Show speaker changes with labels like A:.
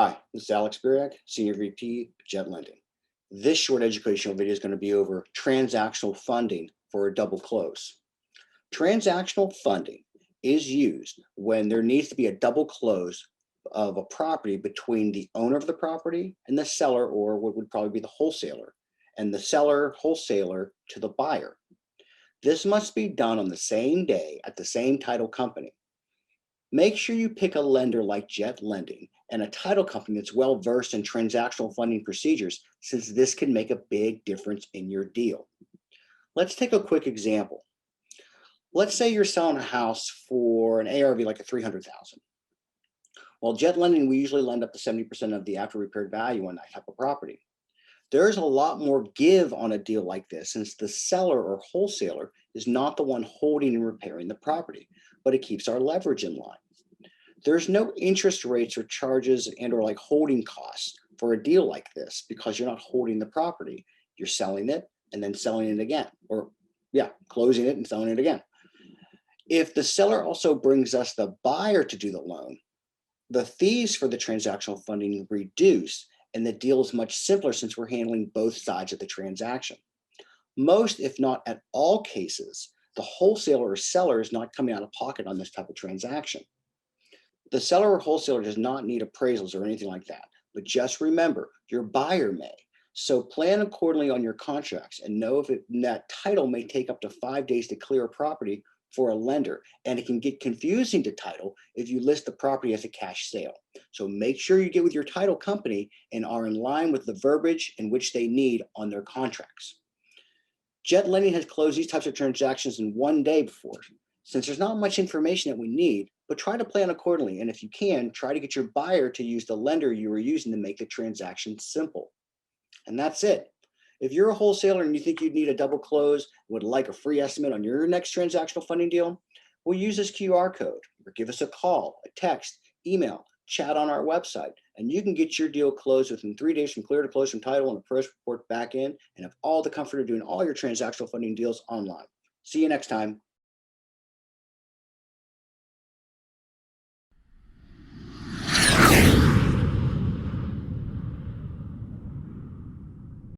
A: Hi, this is Alex Buriak, Senior VP, Jet Lending. This short educational video is going to be over transactional funding for a double close. Transactional funding is used when there needs to be a double close of a property between the owner of the property and the seller, or what would probably be the wholesaler, and the seller, wholesaler to the buyer. This must be done on the same day at the same title company. Make sure you pick a lender like Jet Lending and a title company that's well versed in transactional funding procedures, since this can make a big difference in your deal. Let's take a quick example. Let's say you're selling a house for an ARV like a 300,000. Well, Jet Lending, we usually lend up to 70% of the after repaired value on that type of property. There's a lot more give on a deal like this, since the seller or wholesaler is not the one holding and repairing the property, but it keeps our leverage in line. There's no interest rates or charges or like holding costs for a deal like this, because you're not holding the property. You're selling it and then selling it again, or closing it and selling it again. If the seller also brings us the buyer to do the loan, the fees for the transactional funding reduce, and the deal is much simpler since we're handling both sides of the transaction. Most, if not at all cases, the wholesaler or seller is not coming out of pocket on this type of transaction. The seller or wholesaler does not need appraisals or anything like that, but just remember, your buyer may. So plan accordingly on your contracts, and know that title may take up to 5 days to clear a property for a lender, and it can get confusing to title if you list the property as a cash sale. So make sure you get with your title company and are in line with the verbiage in which they need on their contracts. Jet Lending has closed these types of transactions in 1 day before. Since there's not much information that we need, but try to plan accordingly. And if you can, try to get your buyer to use the lender you were using to make the transaction simple. And that's it. If you're a wholesaler and you think you'd need a double close, would like a free estimate on your next transactional funding deal, well, use this QR code or give us a call, a text, email, chat on our website, and you can get your deal closed within 3 days from clear to close from title and a press report back in, and have all the comfort of doing all your transactional funding deals online. See you next time.